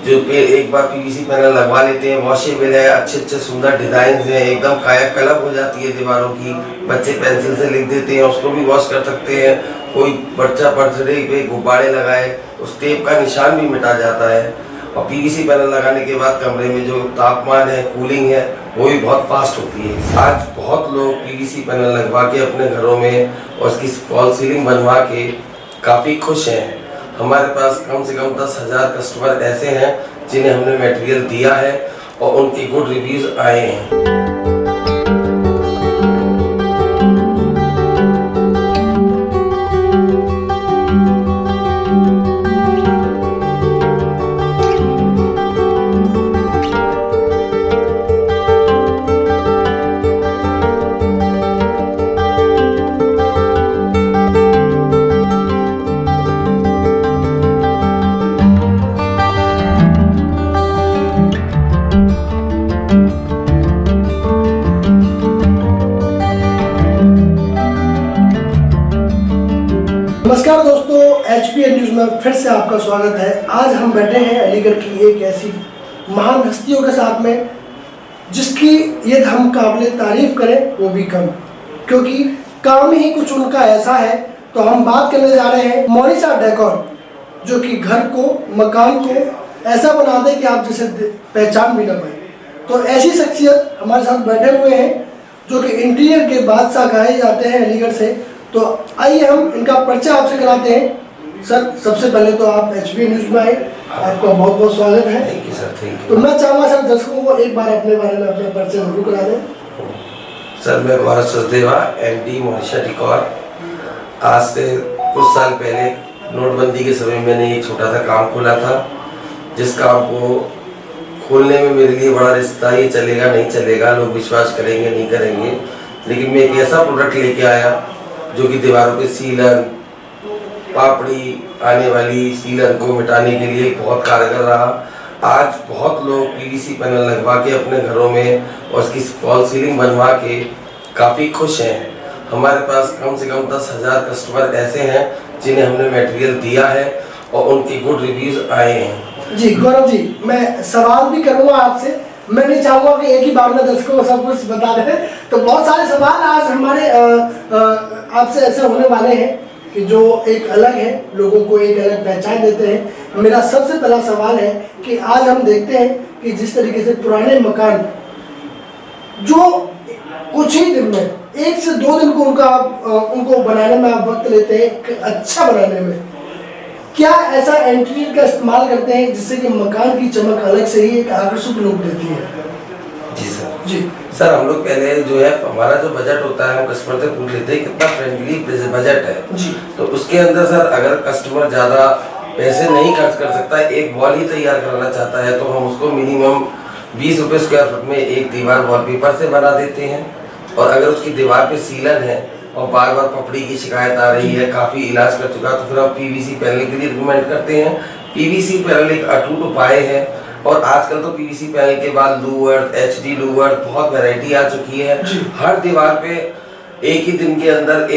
जो एक बार PVC panel लगवा लेते हैं, वॉशेबल है, अच्छे अच्छे सुंदर डिजाइन हैं, एकदम कायाकल्प हो जाती है दीवारों की। बच्चे पेंसिल से लिख देते हैं, उसको भी वॉश कर सकते हैं। कोई बच्चा बर्थडे पे गुब्बारे लगाए, उस टेप का निशान भी मिटा जाता है। और पीवीसी पैनल लगाने के बाद कमरे में जो तापमान है, कूलिंग है, वो भी बहुत फास्ट होती है। आज बहुत लोग पीवीसी पैनल लगवा के अपने घरों में और उसकी फॉल सीलिंग बनवा के काफ़ी खुश हैं। हमारे पास कम से कम 10,000 कस्टमर ऐसे हैं जिन्हें हमने मटेरियल दिया है और उनके गुड रिव्यूज़ आए हैं। नमस्कार दोस्तों, HPN न्यूज़ में फिर से आपका स्वागत है। आज हम बैठे हैं अलीगढ़ की एक ऐसी महान हस्तियों के साथ में जिसकी यदि हम काबिल तारीफ करें वो भी कम, क्योंकि काम ही कुछ उनका ऐसा है। तो हम बात करने जा रहे हैं मोनिसा डेकोर, जो कि घर को, मकान को ऐसा बना दे कि आप जिसे पहचान भी ना पाए। तो ऐसी शख्सियत हमारे साथ बैठे हुए हैं जो कि इंटीरियर के बादशाह कहे जाते हैं अलीगढ़ से। तो आइए हम इनका परिचय आपसे कराते हैं। सर, सबसे पहले तो आप HPN न्यूज़ में आए, आपका बहुत बहुत स्वागत है। Thank you sir, thank you. तो मैं चाहूँगा सर दर्शकों को एक बार अपने बारे में अपना परिचय जरूर करा दें। सर, मैं गौरव सचदेवा, MD मोनिसा डेकोर। आज से कुछ साल पहले नोटबंदी के समय मैंने एक छोटा सा काम खोला था, जिस काम को खोलने में मेरे लिए बड़ा रिस्क था। ये चलेगा नहीं चलेगा, लोग विश्वास करेंगे नहीं करेंगे, लेकिन मैं एक ऐसा प्रोडक्ट लेके आया जो कि दीवारों पे सीलन, पापड़ी आने वाली सीलन को मिटाने के लिए बहुत कारगर रहा। आज बहुत लोग पीवीसी पैनल लगवा के अपने घरों में और उसकी फॉल सीलिंग बनवा के काफ़ी खुश हैं। हमारे पास कम से कम 10,000 कस्टमर ऐसे हैं जिन्हें हमने मटेरियल दिया है और उनके गुड रिव्यूज़ आए हैं। जी गौरव जी, मैं सवाल भी करूँगा आपसे। मैं नहीं चाहूँगा कि एक ही बार में दर्शकों को सब कुछ बता दें, तो बहुत सारे सवाल आज हमारे आपसे ऐसे होने वाले हैं कि जो एक अलग है, लोगों को एक अलग पहचान देते हैं। मेरा सबसे पहला सवाल है कि आज हम देखते हैं कि जिस तरीके से पुराने मकान जो कुछ ही दिन में 1 से 2 दिन को उनको बनाने में आप वक्त लेते हैं, अच्छा बनाने में, क्या ऐसा इंटीरियर का इस्तेमाल करते हैं जिससे कि मकान की चमक अलग से ही एक आकर्षक लुक देती है? जी सर। जी सर, हम लोग पहले जो है हमारा जो बजट होता है हम कस्टमर से पूछ लेते हैं कितना फ्रेंडली बजट है जी। तो उसके अंदर सर अगर कस्टमर ज़्यादा पैसे नहीं खर्च कर सकता है, एक वॉल ही तैयार करना चाहता है, तो हम उसको मिनिमम 20 रुपये स्क्वायर फुट में एक दीवार वॉलपेपर से बना देते हैं। और अगर उसकी दीवार पे सीलन है और बार बार पपड़ी की शिकायत आ रही है, काफ़ी इलाज कर चुका, तो फिर हम पीवीसी पैनल के लिए रिकमेंड करते हैं। पीवीसी पैनल एक अटूट उपाय है। और आजकल तो पीवीसी पैनल के बाद लू अर्थ, HD लू अर्थ, बहुत वैरायटी आ चुकी है। हर दीवार पे एक ही दिन के अंदर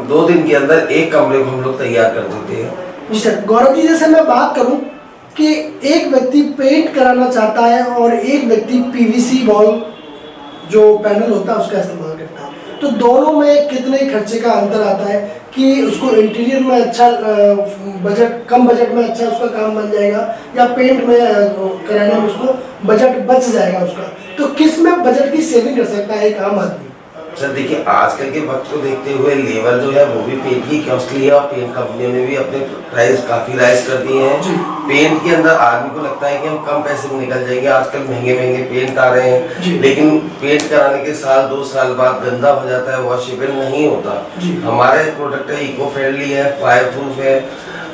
2 दिन के अंदर एक कमरे को हम लोग तैयार कर देते हैं। जी सर। गौरव जी, जैसे मैं बात करूं कि एक व्यक्ति पेंट कराना चाहता है और एक व्यक्ति पीवीसी वॉल जो पैनल होता है उसका इस्तेमाल करता है, तो दोनों में कितने खर्चे का अंतर आता है कि उसको इंटीरियर में अच्छा कम बजट में अच्छा उसका काम बन जाएगा, या पेंट में कराने में उसको बजट बच जाएगा उसका? तो किस में बजट की सेविंग कर सकता है एक आम आदमी? सर देखिए, आजकल के वक्त को देखते हुए लेबर जो है वो भी पेंट की कॉस्टली है और पेंट कंपनियों ने भी अपने प्राइस काफ़ी राइज कर दिए हैं। पेंट के अंदर आदमी को लगता है कि हम कम पैसे में निकल जाएंगे, आजकल महंगे महंगे पेंट आ रहे हैं, लेकिन पेंट कराने के 1-2 साल बाद गंदा हो जाता है, वॉशेबल नहीं होता। हमारे प्रोडक्ट है इको फ्रेंडली है, फायर प्रूफ है,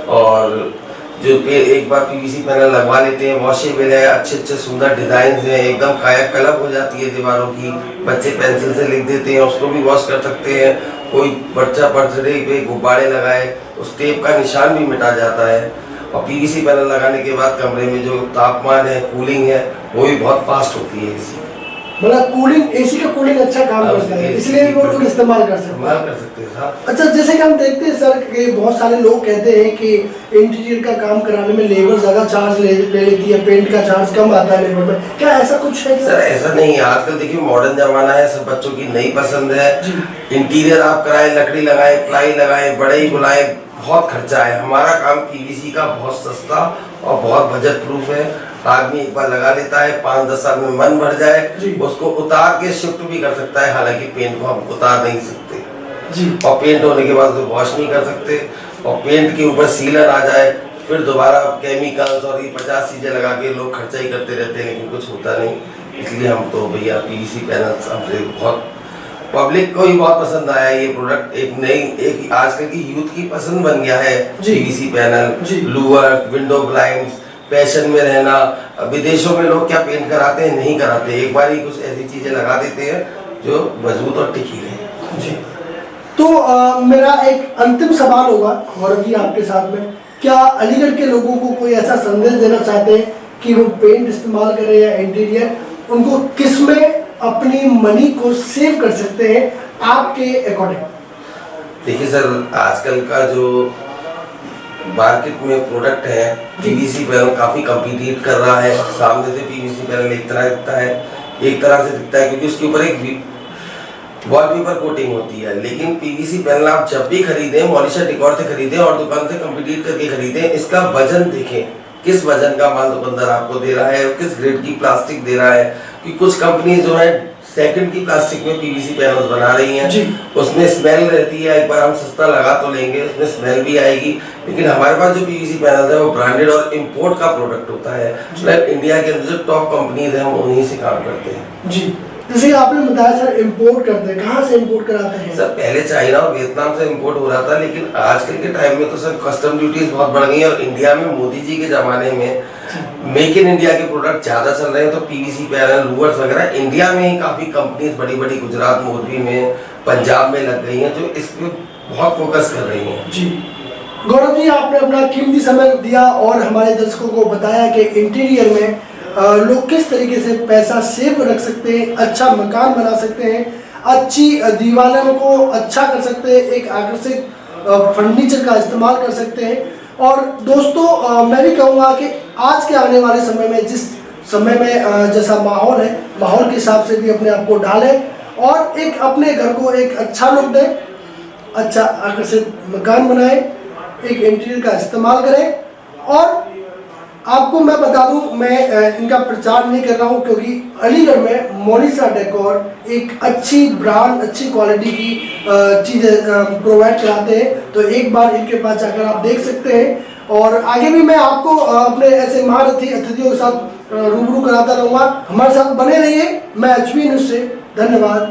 और जो एक बार पीवीसी पैनल लगवा लेते हैं, वॉशेबल है, अच्छे अच्छे सुंदर डिजाइन हैं, एकदम कायाकल्प हो जाती है दीवारों की। बच्चे पेंसिल से लिख देते हैं, उसको भी वॉश कर सकते हैं। कोई बच्चा बर्थडे पे गुब्बारे लगाए, उस टेप का निशान भी मिटा जाता है। और पीवीसी पैनल लगाने के बाद कमरे में जो तापमान है, कूलिंग है, वो भी बहुत फास्ट होती है इससे। मतलब कूलिंग, एसी का कूलिंग अच्छा काम करता है, इसलिए वो लोग इस्तेमाल कर सकते इस्तेमाल हैं। कर सकते हैं साहब। अच्छा, जैसे कि हम देखते हैं सर कि बहुत सारे लोग कहते हैं कि इंटीरियर का काम कराने में लेबर ज़्यादा चार्ज ले लेती है, पेंट का चार्ज कम आता है लेबर में, क्या ऐसा कुछ है? सर ऐसा नहीं है, आजकल देखिए मॉडर्न जमाना है, सब बच्चों की नई पसंद है। इंटीरियर आप कराएं, लकड़ी लगाएं, प्लाई लगाएं, बड़े ही बुलाएं, बहुत खर्चा है। हमारा काम पीवीसी का बहुत सस्ता और बहुत बजट प्रूफ है। आदमी एक बार लगा लेता है, 5-10 साल में मन भर जाए, उसको उतार के शिफ्ट भी कर सकता है। हालांकि पेंट को हम उतार नहीं सकते जी, और पेंट होने के बाद उसको वॉश नहीं कर सकते, और पेंट के ऊपर सीलर आ जाए फिर दोबारा केमिकल्स और ये 50 चीजें लगा के लोग खर्चा ही करते रहते हैं, लेकिन कुछ होता नहीं। इसलिए हम तो भैया पीवीसी पैनल्स हमसे बहुत, पब्लिक को ही बहुत पसंद आया ये प्रोडक्ट। एक नई, एक आजकल की यूथ की पसंद बन गया है PVC panel, Louvre, window blinds, fashion में रहना। विदेशों में लोग क्या पेंट कराते हैं? नहीं कराते, एक बार ही कुछ ऐसी चीजें लगा देते हैं जो मजबूत और टिकी रहे। जी, तो मेरा एक अंतिम सवाल होगा गौरव जी आपके साथ में, क्या अलीगढ़ के लोगों को कोई ऐसा संदेश देना चाहते हैं कि वो पेंट इस्तेमाल करें या इंटीरियर, उनको किस में अपनी मनी को सेव कर सकते हैं आपके अकॉर्डिंग? देखिए सर, आजकल का जो मार्केट में प्रोडक्ट है पीवीसी पैनल काफी कम्पीट कर रहा है। सामने से पीवीसी पैनल एक तरह दिखता है, एक तरह से दिखता है क्योंकि उसके ऊपर एक वॉलपेपर कोटिंग होती है। लेकिन पीवीसी पैनल आप जब भी खरीदें, मॉलिशा डेकोर से खरीदें और दुकान से कम्पीट करके खरीदें, इसका वजन देखें, किस वजन का माल दुकानदार आपको दे रहा है और किस ग्रेड की प्लास्टिक दे रहा है। क्योंकि कुछ कंपनी जो है सेकंड की प्लास्टिक में पीवीसी पैनल बना रही हैं, उसमें स्मेल रहती है। एक बार हम सस्ता लगा तो लेंगे, उसमें स्मेल भी आएगी, लेकिन हमारे पास जो पीवीसी पैनल है वो ब्रांडेड और इम्पोर्ट का प्रोडक्ट होता है। मतलब इंडिया के अंदर जो टॉप कंपनीज हैं हम उन्हीं से काम करते हैं। जी, जैसे आपने बताया सर इंपोर्ट करते हैं, कहाँ से इंपोर्ट कराते हैं? सर पहले चाइना और वियतनाम से इंपोर्ट हो रहा था, लेकिन आजकल के टाइम में तो सर कस्टम ड्यूटीज बहुत बढ़ गई हैं और इंडिया में मोदी जी के जमाने में मेक इन इंडिया के प्रोडक्ट ज्यादा चल रहे हैं। तो पीवीसी पैनल, लूवर्स वगैरह इंडिया में ही काफी कंपनीज बड़ी बड़ी गुजरात, मोरबी में, पंजाब में लग गई हैं जो इस पे बहुत फोकस कर रही हैं। जी, गौरव जी आपने अपना कीमती समय दिया और हमारे दर्शकों को बताया कि इंटीरियर में लोग किस तरीके से पैसा सेव रख सकते हैं, अच्छा मकान बना सकते हैं, अच्छी दीवारों को अच्छा कर सकते हैं, एक आकर्षक फर्नीचर का इस्तेमाल कर सकते हैं। और दोस्तों मैं भी कहूँगा कि आज के आने वाले समय में, जिस समय में जैसा माहौल है, माहौल के हिसाब से भी अपने आप को ढालें और एक अपने घर को एक अच्छा लुक दें, अच्छा आकर्षक मकान बनाएं, एक इंटीरियर का इस्तेमाल करें। और आपको मैं बता दूं, मैं इनका प्रचार नहीं कर रहा हूं क्योंकि अलीगढ़ में मोनिशा डेकोर एक अच्छी ब्रांड, अच्छी क्वालिटी की चीज़ें प्रोवाइड कराते हैं। तो एक बार इनके पास जाकर आप देख सकते हैं और आगे भी मैं आपको अपने ऐसे महारथी अतिथियों के साथ रूबरू कराता रहूँगा। हमारे साथ बने रहिए। मैं HB न्यूज़ से, धन्यवाद।